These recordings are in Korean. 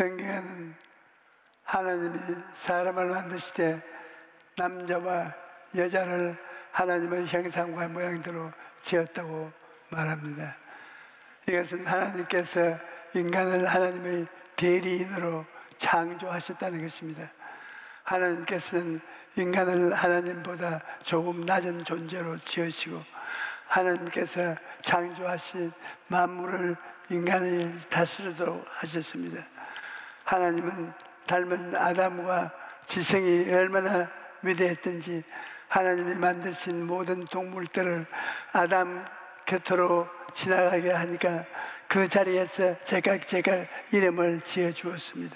성경에는 하나님이 사람을 만드실 때 남자와 여자를 하나님의 형상과 모양대로 지었다고 말합니다. 이것은 하나님께서 인간을 하나님의 대리인으로 창조하셨다는 것입니다. 하나님께서는 인간을 하나님보다 조금 낮은 존재로 지으시고, 하나님께서 창조하신 만물을 인간을 다스리도록 하셨습니다. 하나님은 닮은 아담과 지성이 얼마나 위대했던지 하나님이 만드신 모든 동물들을 아담 곁으로 지나가게 하니까 그 자리에서 제각 이름을 지어 주었습니다.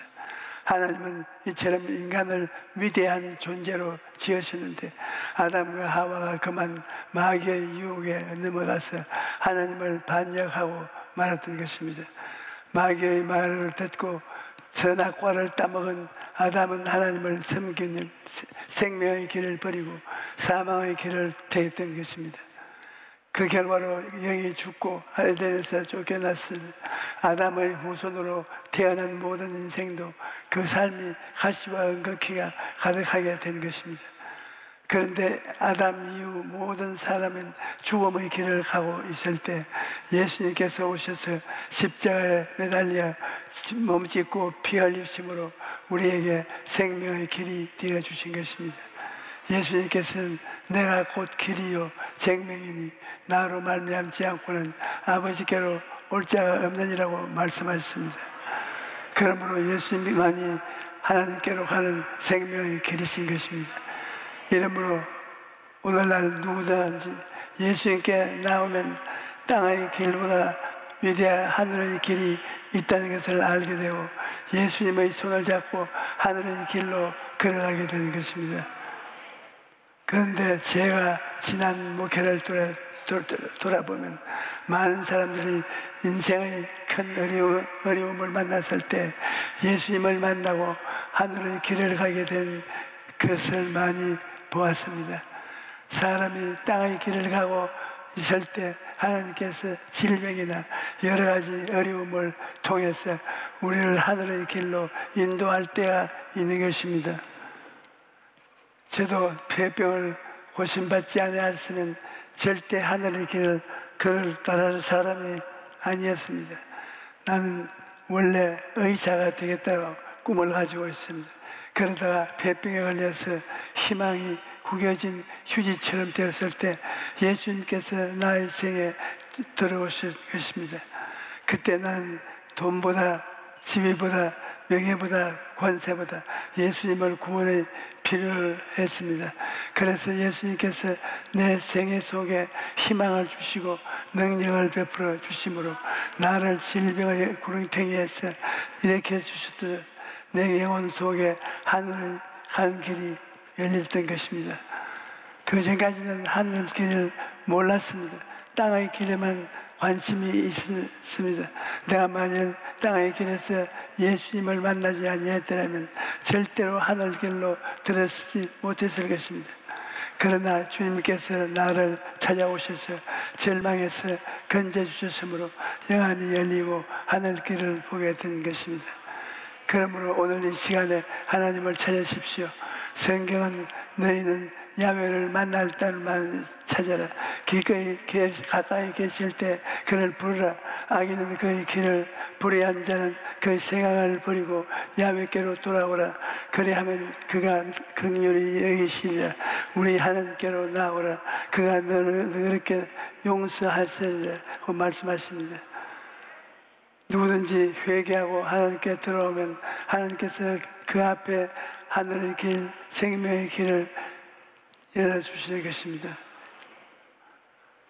하나님은 이처럼 인간을 위대한 존재로 지으셨는데 아담과 하와가 그만 마귀의 유혹에 넘어가서 하나님을 반역하고 말았던 것입니다. 마귀의 말을 듣고 선악과를 따먹은 아담은 하나님을 섬기는 생명의 길을 버리고 사망의 길을 택했던 것입니다. 그 결과로 영이 죽고 에덴에서 쫓겨났을 아담의 후손으로 태어난 모든 인생도 그 삶이 가시와 은극히가 가득하게 된 것입니다. 그런데 아담 이후 모든 사람은 죽음의 길을 가고 있을 때 예수님께서 오셔서 십자가에 매달려 몸짓고 피 흘리심으로 우리에게 생명의 길이 되어 주신 것입니다. 예수님께서는 내가 곧 길이요 생명이니 나로 말미암지 않고는 아버지께로 올 자가 없느니라고 말씀하셨습니다. 그러므로 예수님만이 하나님께로 가는 생명의 길이신 것입니다. 이러므로 오늘날 누구든지 예수님께 나오면 땅의 길보다 위대한 하늘의 길이 있다는 것을 알게 되고 예수님의 손을 잡고 하늘의 길로 걸어가게 되는 것입니다. 그런데 제가 지난 목회를 돌아보면 많은 사람들이 인생의 큰 어려움을 만났을 때 예수님을 만나고 하늘의 길을 가게 된 것을 많이 보았습니다. 사람이 땅의 길을 가고 있을 때 하나님께서 질병이나 여러 가지 어려움을 통해서 우리를 하늘의 길로 인도할 때가 있는 것입니다. 저도 폐병을 고침받지 아니했으면 절대 하늘의 길을 따라갈 사람이 아니었습니다. 나는 원래 의사가 되겠다고 꿈을 가지고 있습니다. 그러다가 폐병에 걸려서 희망이 구겨진 휴지처럼 되었을 때 예수님께서 나의 생에 들어오실 것입니다. 그때 나는 돈보다 지위보다 명예보다 권세보다 예수님을 구원에 필요했습니다. 그래서 예수님께서 내 생애 속에 희망을 주시고 능력을 베풀어 주심으로 나를 질병의 구렁텅이에서 일으켜 주셨듯 내 영혼 속에 하늘을 가는 길이 열렸던 것입니다. 그 전까지는 하늘 길을 몰랐습니다. 땅의 길에만 관심이 있습니다. 내가 만일 땅의 길에서 예수님을 만나지 아니했더라면 절대로 하늘 길로 들어서지 못했을 것입니다. 그러나 주님께서 나를 찾아오셔서 절망에서 건져주셨으므로 영안이 열리고 하늘 길을 보게 된 것입니다. 그러므로 오늘 이 시간에 하나님을 찾으십시오. 성경은 너희는 야훼를 만날 때만 찾아라. 기꺼이 가까이 계실 때 그를 부르라. 악인은 그의 길을 불의한 자는 그의 생각을 버리고 야훼께로 돌아오라. 그리하면 그가 긍휼히 여기시리라. 우리 하나님께로 나오라. 그가 너를 그렇게 용서하시리라 고 말씀하십니다. 누구든지 회개하고 하나님께 들어오면 하나님께서 그 앞에 하늘의 길, 생명의 길을 열어주시는 것입니다.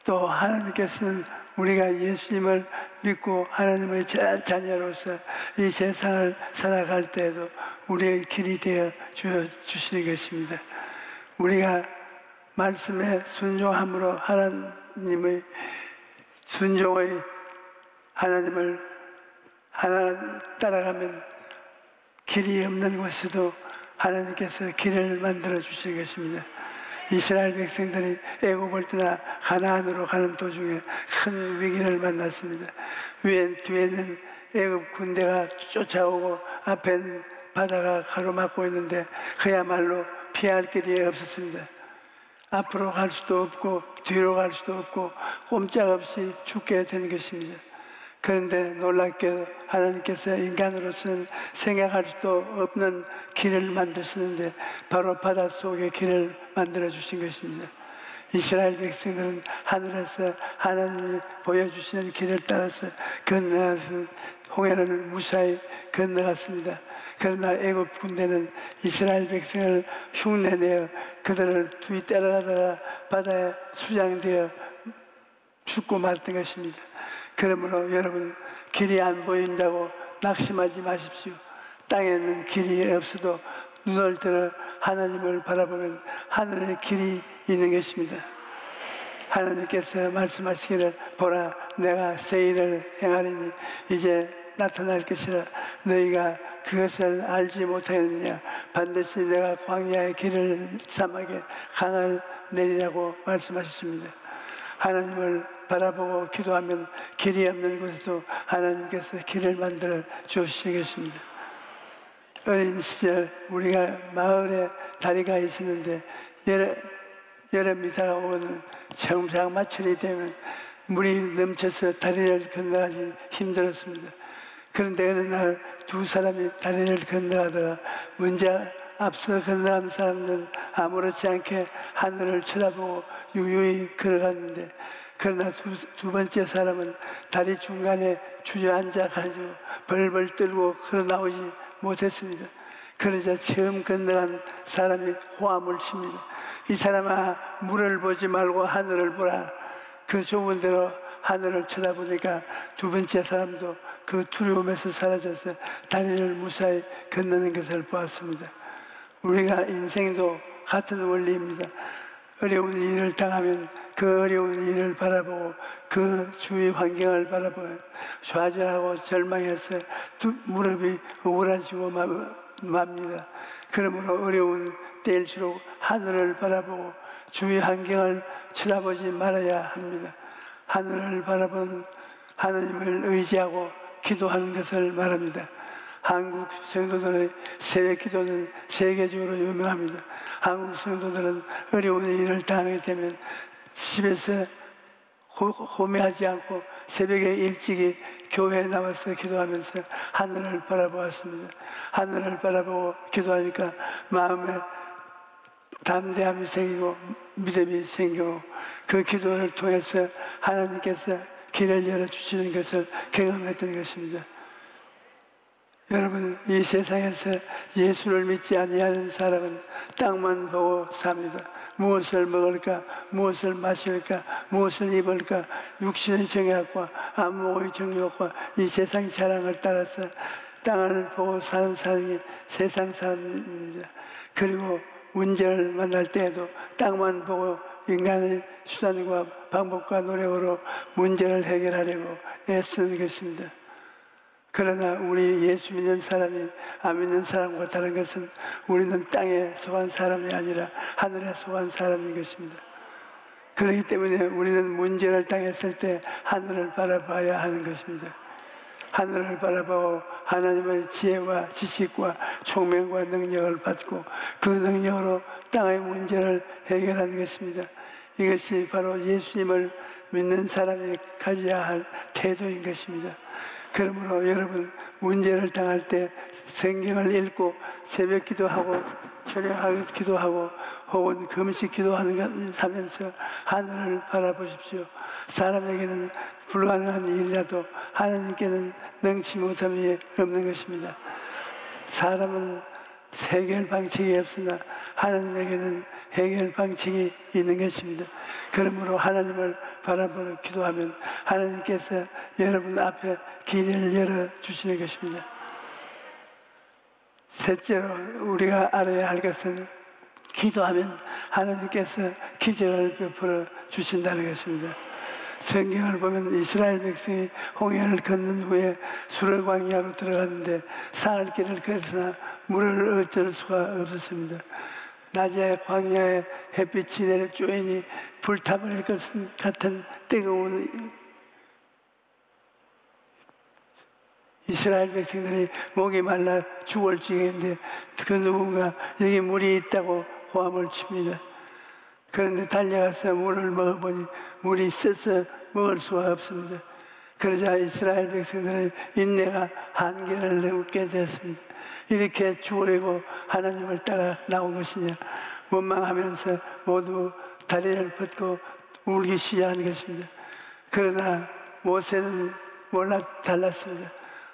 또 하나님께서는 우리가 예수님을 믿고 하나님의 자녀로서 이 세상을 살아갈 때에도 우리의 길이 되어 주시는 것입니다. 우리가 말씀에 순종함으로 하나님의 순종의 하나님을 하나 따라가면 길이 없는 곳에도 하나님께서 길을 만들어 주시는 것입니다. 이스라엘 백성들이 애굽을 떠나 가나안으로 가는 도중에 큰 위기를 만났습니다. 뒤에는 애굽 군대가 쫓아오고 앞엔 바다가 가로막고 있는데 그야말로 피할 길이 없었습니다. 앞으로 갈 수도 없고 뒤로 갈 수도 없고 꼼짝없이 죽게 된 것입니다. 그런데 놀랍게도 하나님께서 인간으로서는 생각할 수도 없는 길을 만드시는데 바로 바닷속의 길을 만들어 주신 것입니다. 이스라엘 백성들은 하늘에서 하나님이 보여주시는 길을 따라서 건너가서 홍해를 무사히 건너갔습니다. 그러나 애굽 군대는 이스라엘 백성을 흉내내어 그들을 뒤따라가다가 바다에 수장되어 죽고 말았던 것입니다. 그러므로 여러분, 길이 안 보인다고 낙심하지 마십시오. 땅에는 길이 없어도 눈을 들어 하나님을 바라보면 하늘의 길이 있는 것입니다. 하나님께서 말씀하시기를 보라, 내가 새 일을 행하리니 이제 나타날 것이라 너희가 그것을 알지 못하였느냐. 반드시 내가 광야의 길을 사막에 강을 내리라고 말씀하셨습니다. 하나님을 바라보고 기도하면 길이 없는 곳에도 하나님께서 길을 만들어 주시는 것입니다. 어린 시절 우리가 마을에 다리가 있었는데 여름이 다가오는 장마철이 되면 물이 넘쳐서 다리를 건너가기 힘들었습니다. 그런데 어느 날 두 사람이 다리를 건너가다가 먼저 앞서 건너간 사람은 아무렇지 않게 하늘을 쳐다보고 유유히 걸어갔는데, 그러나 두 번째 사람은 다리 중간에 주저앉아가지고 벌벌 떨고 걸어나오지 못했습니다. 그러자 처음 건너간 사람이 호함을 칩니다. 이 사람아, 물을 보지 말고 하늘을 보라. 그 좁은 데로 하늘을 쳐다보니까 두 번째 사람도 그 두려움에서 사라져서 다리를 무사히 건너는 것을 보았습니다. 우리가 인생도 같은 원리입니다. 어려운 일을 당하면 그 어려운 일을 바라보고 그 주위 환경을 바라보면 좌절하고 절망해서 무릎이 오그라지고 맙니다. 그러므로 어려운 때일수록 하늘을 바라보고 주위 환경을 쳐다보지 말아야 합니다. 하늘을 바라본 하나님을 의지하고 기도하는 것을 말합니다. 한국 성도들의 새벽 기도는 세계적으로 유명합니다. 한국 성도들은 어려운 일을 당하게 되면 집에서 호매하지 않고 새벽에 일찍이 교회에 나와서 기도하면서 하늘을 바라보았습니다. 하늘을 바라보고 기도하니까 마음에 담대함이 생기고 믿음이 생기고 그 기도를 통해서 하나님께서 길을 열어주시는 것을 경험했던 것입니다. 여러분, 이 세상에서 예수를 믿지 아니하는 사람은 땅만 보고 삽니다. 무엇을 먹을까, 무엇을 마실까, 무엇을 입을까, 육신의 정욕과 안목의 정욕과 이 세상 사랑을 따라서 땅을 보고 사는 사람이 세상 사람입니다. 그리고 문제를 만날 때에도 땅만 보고 인간의 수단과 방법과 노력으로 문제를 해결하려고 애쓰는 것입니다. 그러나 우리 예수 믿는 사람이 안 믿는 사람과 다른 것은 우리는 땅에 속한 사람이 아니라 하늘에 속한 사람인 것입니다. 그렇기 때문에 우리는 문제를 당했을 때 하늘을 바라봐야 하는 것입니다. 하늘을 바라보고 하나님의 지혜와 지식과 총명과 능력을 받고 그 능력으로 땅의 문제를 해결하는 것입니다. 이것이 바로 예수님을 믿는 사람이 가져야 할 태도인 것입니다. 그러므로 여러분, 문제를 당할 때 성경을 읽고 새벽 기도하고 철야하고 기도하고 혹은 금식 기도하면서 하늘을 바라보십시오. 사람에게는 불가능한 일이라도 하나님께는 능치 못함이 없는 것입니다. 사람은 해결 방책이 없으나 하나님에게는 해결 방책이 있는 것입니다. 그러므로 하나님을 바라보고 기도하면 하나님께서 여러분 앞에 길을 열어주시는 것입니다. 셋째로 우리가 알아야 할 것은 기도하면 하나님께서 기적을 베풀어 주신다는 것입니다. 성경을 보면 이스라엘 백성이 홍해를 건넌 후에 수르 광야로 들어갔는데 사흘 길을 걸으나 물을 얻을 수가 없었습니다. 낮에 광야에 햇빛이 내려 쪼이니 불타버릴 것 같은 뜨거운 이스라엘 백성들이 목이 말라 죽을 지경인데 그 누군가 여기 물이 있다고 호함을 칩니다. 그런데 달려가서 물을 먹어보니 물이 써서 먹을 수가 없습니다. 그러자 이스라엘 백성들의 인내가 한계를 넘게 되었습니다. 이렇게 죽으려고 하나님을 따라 나온 것이냐, 원망하면서 모두 다리를 뻗고 울기 시작한 것입니다. 그러나 모세는 달랐습니다.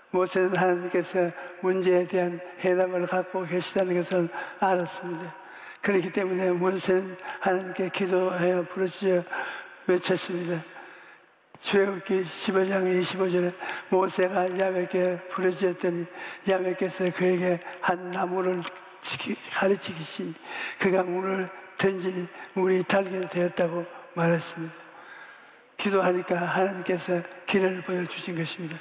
모세는 하나님께서 문제에 대한 해답을 갖고 계시다는 것을 알았습니다. 그렇기 때문에 모세는 하나님께 기도하여 부르짖어 외쳤습니다. 출애굽기 15장 25절에 모세가 야훼께 부르짖었더니 야훼께서 그에게 한 나무를 가르치시니 그가 물을 던지니 물이 달게 되었다고 말했습니다. 기도하니까 하나님께서 길을 보여주신 것입니다.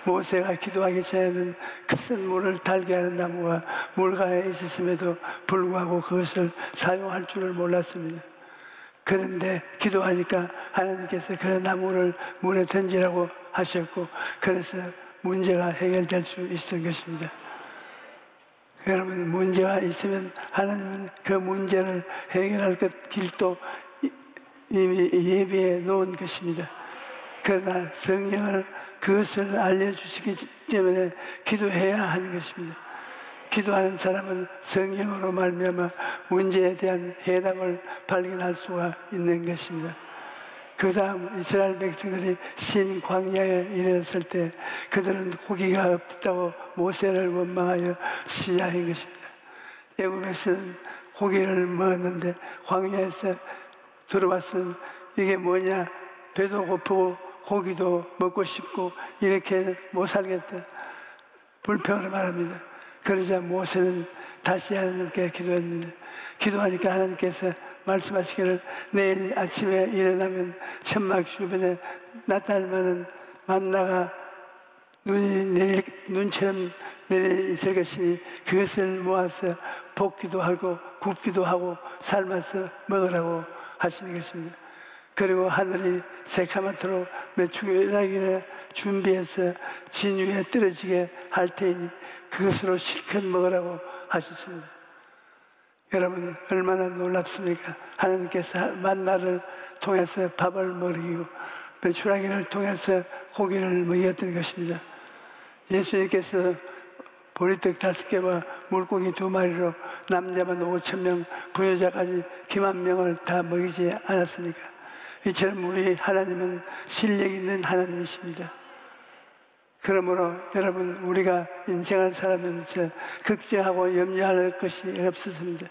모세가 기도하기 전에는 큰 물을 달게 하는 나무가 물가에 있었음에도 불구하고 그것을 사용할 줄을 몰랐습니다. 그런데 기도하니까 하나님께서 그 나무를 물에 던지라고 하셨고, 그래서 문제가 해결될 수 있었던 것입니다. 여러분, 문제가 있으면 하나님은 그 문제를 해결할 것 길도 이미 예비해 놓은 것입니다. 그러나 성령을 그것을 알려주시기 때문에 기도해야 하는 것입니다. 기도하는 사람은 성령으로 말미암아 문제에 대한 해답을 발견할 수가 있는 것입니다. 그 다음 이스라엘 백성들이 신 광야에 이르렀을 때 그들은 고기가 없다고 모세를 원망하여 시작한 것입니다. 애굽에서는 고기를 먹었는데 광야에서 들어왔으면 이게 뭐냐, 배도 고프고 고기도 먹고 싶고 이렇게 못 살겠다, 불평을 말합니다. 그러자 모세는 다시 하나님께 기도했는데, 기도하니까 하나님께서 말씀하시기를 내일 아침에 일어나면 천막 주변에 나타날 만나가 눈처럼 내려 있을 것이니 그것을 모아서 볶기도 하고 굽기도 하고 삶아서 먹으라고 하시는 것입니다. 그리고 하늘이 새카맣도록 메추라기를 준비해서 진 위에 떨어지게 할 테니 그것으로 실컷 먹으라고 하셨습니다. 여러분, 얼마나 놀랍습니까? 하나님께서 만나를 통해서 밥을 먹이고 메추라기를 통해서 고기를 먹였던 것입니다. 예수님께서 보리떡 5개와 물고기 2마리로 남자만 5,000명, 부여자까지 기만 명을 다 먹이지 않았습니까? 이처럼 우리 하나님은 실력 있는 하나님이십니다. 그러므로 여러분, 우리가 인생을 살아가면서 걱정하고 염려할 것이 없었습니다.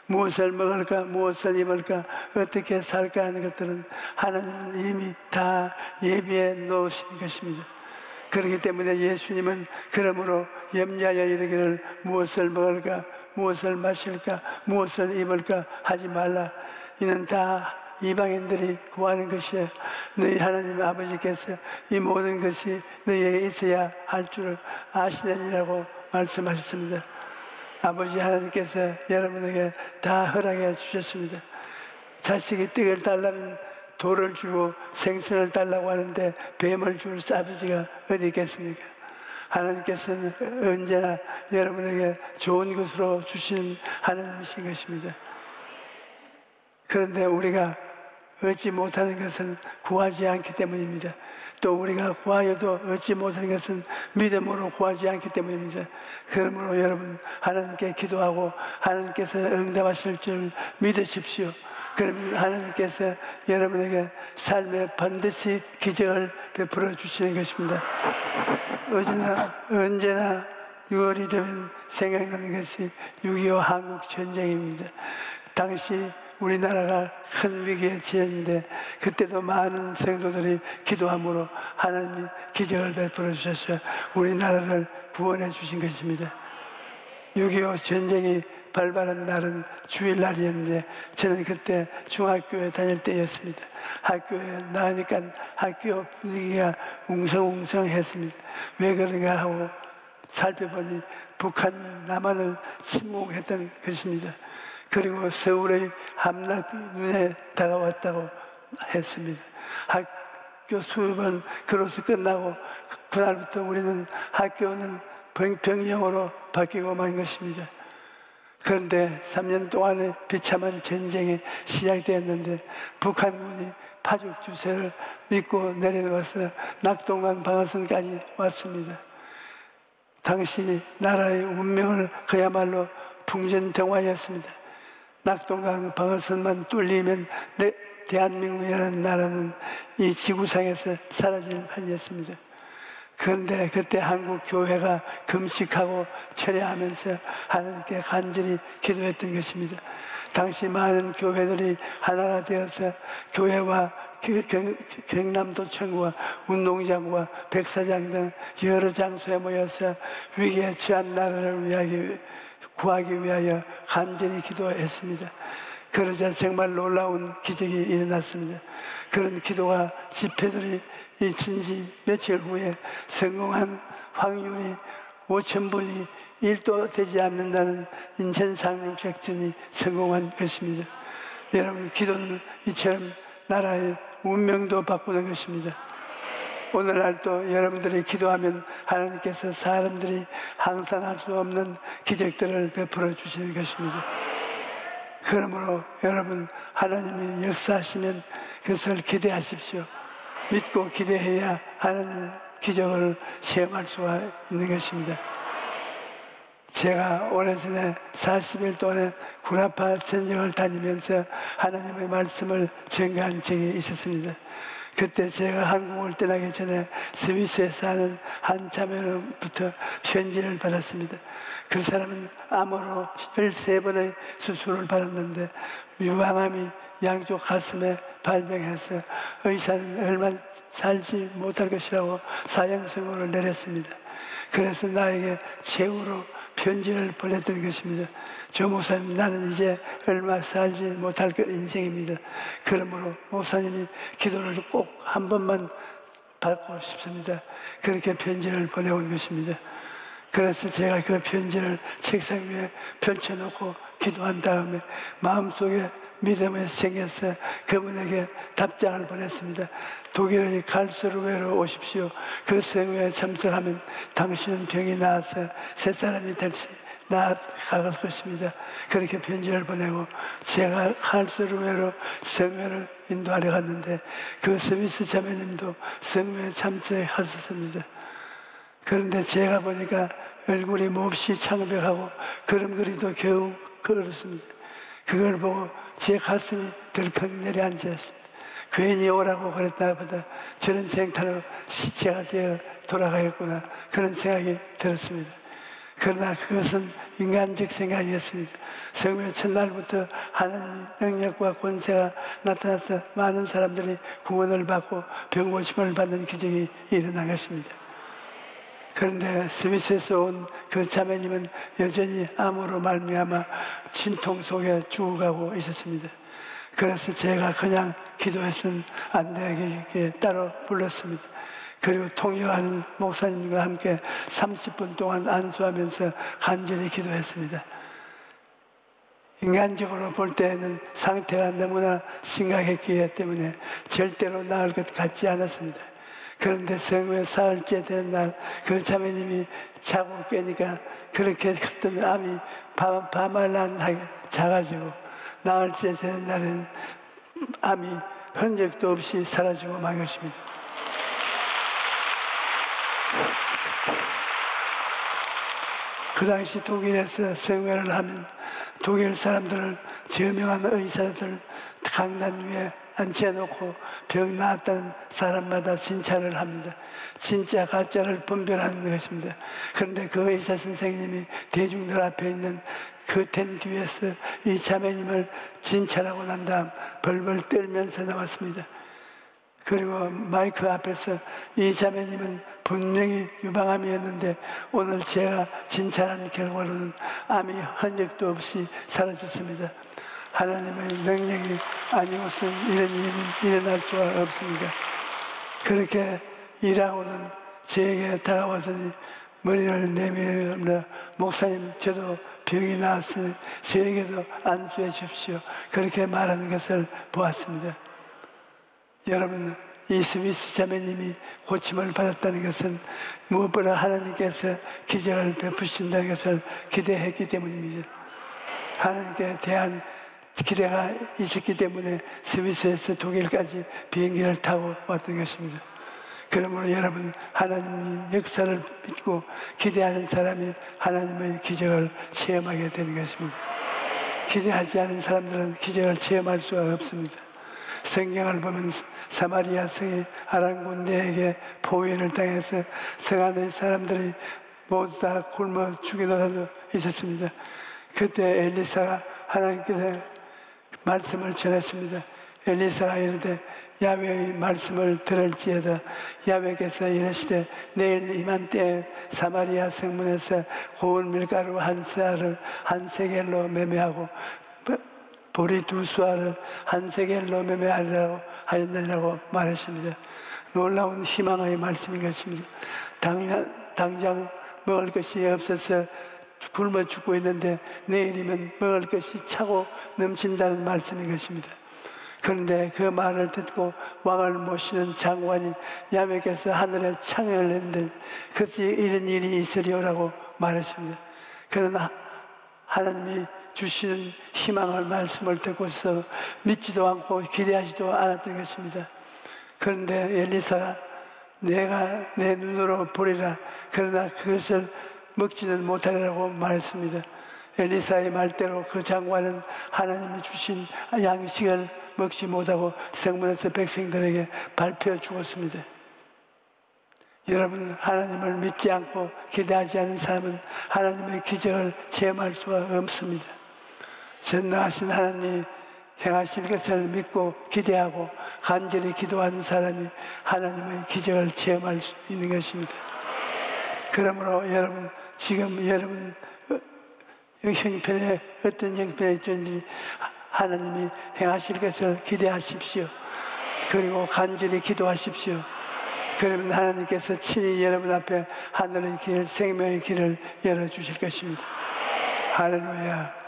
무엇을 먹을까, 무엇을 입을까, 어떻게 살까 하는 것들은 하나님은 이미 다 예비해 놓으신 것입니다. 그렇기 때문에 예수님은 그러므로 염려하여 이르기를 무엇을 먹을까, 무엇을 마실까, 무엇을 입을까 하지 말라. 이는 다 이방인들이 구하는 것이야. 너희 하나님 아버지께서 이 모든 것이 너희에게 있어야 할 줄을 아시느니라고 말씀하셨습니다. 아버지 하나님께서 여러분에게 다 허락해 주셨습니다. 자식이 떡을 달라면 돌을 주고 생선을 달라고 하는데 뱀을 줄 아버지가 어디 있겠습니까? 하나님께서는 언제나 여러분에게 좋은 것으로 주시는 하나님이신 것입니다. 그런데 우리가 얻지 못하는 것은 구하지 않기 때문입니다. 또 우리가 구하여도 얻지 못하는 것은 믿음으로 구하지 않기 때문입니다. 그러므로 여러분, 하나님께 기도하고 하나님께서 응답하실 줄 믿으십시오. 그러면 하나님께서 여러분에게 삶에 반드시 기적을 베풀어 주시는 것입니다. 언제나 6월이 되면 생각나는 것이 6.25 한국 전쟁입니다. 당시 우리나라가 큰 위기에 처했는데 그때도 많은 성도들이 기도함으로 하나님이 기적을 베풀어 주셔서 우리나라를 구원해 주신 것입니다. 6.25 전쟁이 발발한 날은 주일날이었는데 저는 그때 중학교에 다닐 때였습니다. 학교에 나가니까 학교 분위기가 웅성웅성했습니다. 왜 그런가 하고 살펴보니 북한이 남한을 침공했던 것입니다. 그리고 서울의 함락이 눈에 다가왔다고 했습니다. 학교 수업은 그로서 끝나고 그날부터 우리는 학교는 병영으로 바뀌고 만 것입니다. 그런데 3년 동안의 비참한 전쟁이 시작되었는데 북한군이 파죽 주세를 믿고 내려와서 낙동강 방어선까지 왔습니다. 당시 나라의 운명을 그야말로 풍전등화였습니다. 낙동강 방어선만 뚫리면 대한민국이라는 나라는 이 지구상에서 사라질 판이었습니다. 그런데 그때 한국 교회가 금식하고 철야하면서 하나님께 간절히 기도했던 것입니다. 당시 많은 교회들이 하나가 되어서 교회와 경남도청과 운동장과 백사장 등 여러 장소에 모여서 위기에 처한 나라를 구하기 위하여 간절히 기도했습니다. 그러자 정말 놀라운 기적이 일어났습니다. 그런 기도가 집회들이 있은 지 며칠 후에 성공한 확률이 5,000분이 1도 되지 않는다는 인천 상륙작전이 성공한 것입니다. 여러분, 기도는 이처럼 나라의 운명도 바꾸는 것입니다. 오늘날도 여러분들이 기도하면 하나님께서 사람들이 항상 할 수 없는 기적들을 베풀어 주시는 것입니다. 그러므로 여러분, 하나님이 역사하시면 그것을 기대하십시오. 믿고 기대해야 하나님 기적을 체험할 수가 있는 것입니다. 제가 오래전에 40일 동안에 구라파 전쟁을 다니면서 하나님의 말씀을 전가한 적이 있었습니다. 그때 제가 한국을 떠나기 전에 스위스에 사는 한 자매로부터 편지를 받았습니다. 그 사람은 암으로 13번의 수술을 받았는데 유방암이 양쪽 가슴에 발병해서 의사는 얼마 살지 못할 것이라고 사형선고를 내렸습니다. 그래서 나에게 최후로 편지를 보냈던 것입니다. 저 목사님, 나는 이제 얼마 살지 못할 인생입니다. 그러므로 목사님이 기도를 꼭 한 번만 받고 싶습니다. 그렇게 편지를 보내온 것입니다. 그래서 제가 그 편지를 책상 위에 펼쳐놓고 기도한 다음에 마음속에 믿음이 생겨서 그분에게 답장을 보냈습니다. 독일의 갈스루웨로 오십시오. 그 성회에 참석하면 당신은 병이 나아서 새 사람이 될지 나아갈 것입니다. 그렇게 편지를 보내고 제가 갈스루웨로 성회를 인도하려 갔는데 그 스위스 자매님도 성회에 참석하셨습니다. 그런데 제가 보니까 얼굴이 몹시 창백하고 걸음걸이도 겨우 걸었습니다. 그걸 보고 제 가슴이 덜컥 내려앉았습니다. 괜히 오라고 그랬나 보다. 저런 생태로 시체가 되어 돌아가겠구나, 그런 생각이 들었습니다. 그러나 그것은 인간적 생각이었습니다. 성회 첫날부터 하나님의 능력과 권세가 나타나서 많은 사람들이 구원을 받고 병고침을 받는 기적이 일어난 것입니다. 그런데 스위스에서 온 그 자매님은 여전히 암으로 말미암아 진통 속에 죽어가고 있었습니다. 그래서 제가 그냥 기도해서는 안 되게 따로 불렀습니다. 그리고 통역하는 목사님과 함께 30분 동안 안수하면서 간절히 기도했습니다. 인간적으로 볼 때는 상태가 너무나 심각했기 때문에 절대로 나을 것 같지 않았습니다. 그런데 성회 사흘째 되는 날 그 자매님이 자고 깨니까 그렇게 컸던 암이 바말란하게 작아지고 나흘째 되는 날은 암이 흔적도 없이 사라지고 만 것입니다. 그 당시 독일에서 성회를 하면 독일 사람들을 저명한 의사들 강단 위에 앉혀놓고 병 나았다는 사람마다 진찰을 합니다. 진짜 가짜를 분별하는 것입니다. 그런데 그 의사 선생님이 대중들 앞에 있는 커튼 뒤에서 이 자매님을 진찰하고 난 다음 벌벌 떨면서 나왔습니다. 그리고 마이크 앞에서 이 자매님은 분명히 유방암이었는데 오늘 제가 진찰한 결과로는 암이 흔적도 없이 사라졌습니다. 하나님의 능력이 아니고선 이런 일이 일어날 수가 없습니다. 그렇게 일하고는 저에게 다가와서니 머리를 내밀며 목사님, 저도 병이 나왔으니 저에게도 안수해 주십시오, 그렇게 말하는 것을 보았습니다. 여러분, 이 스미스 자매님이 고침을 받았다는 것은 무엇보다 하나님께서 기적을 베푸신다는 것을 기대했기 때문입니다. 하나님께 대한 기대가 있었기 때문에 스위스에서 독일까지 비행기를 타고 왔던 것입니다. 그러므로 여러분, 하나님의 역사를 믿고 기대하는 사람이 하나님의 기적을 체험하게 되는 것입니다. 기대하지 않은 사람들은 기적을 체험할 수가 없습니다. 성경을 보면 사마리아 성의 아랑군대에게 포위를 당해서 성 안의 사람들이 모두 다 굶어 죽이더라도 있었습니다. 그때 엘리사가 하나님께서 말씀을 전했습니다. 엘리사가 이르되 야훼의 말씀을 들을지어다. 야훼께서 이르시되 내일 이맘때에 사마리아 성문에서 고운 밀가루 한 쌀을 한 세겔로 매매하고 보리 두 수알을 한 세겔로 매매하리라고 하였느니라고 말했습니다. 놀라운 희망의 말씀인 것입니다. 당장 먹을 것이 없어서 굶어 죽고 있는데 내일이면 먹을 것이 차고 넘친다는 말씀인 것입니다. 그런데 그 말을 듣고 왕을 모시는 장관이 야훼께서 하늘에 창을 낸들 그것이 이런 일이 있으리오라고 말했습니다. 그러나 하나님이 주시는 희망을 말씀을 듣고서 믿지도 않고 기대하지도 않았던 것입니다. 그런데 엘리사가 내가 내 눈으로 보리라, 그러나 그것을 먹지는 못하리라고 말했습니다. 엘리사의 말대로 그 장관은 하나님이 주신 양식을 먹지 못하고 성문에서 백성들에게 발표해 죽었습니다. 여러분, 하나님을 믿지 않고 기대하지 않은 사람은 하나님의 기적을 체험할 수가 없습니다. 전능하신 하나님이 행하실 것을 믿고 기대하고 간절히 기도하는 사람이 하나님의 기적을 체험할 수 있는 것입니다. 그러므로 여러분, 지금 여러분 형편에 어떤 형편에 있든지 하나님이 행하실 것을 기대하십시오. 그리고 간절히 기도하십시오. 그러면 하나님께서 친히 여러분 앞에 하늘의 길, 생명의 길을 열어주실 것입니다. 할렐루야.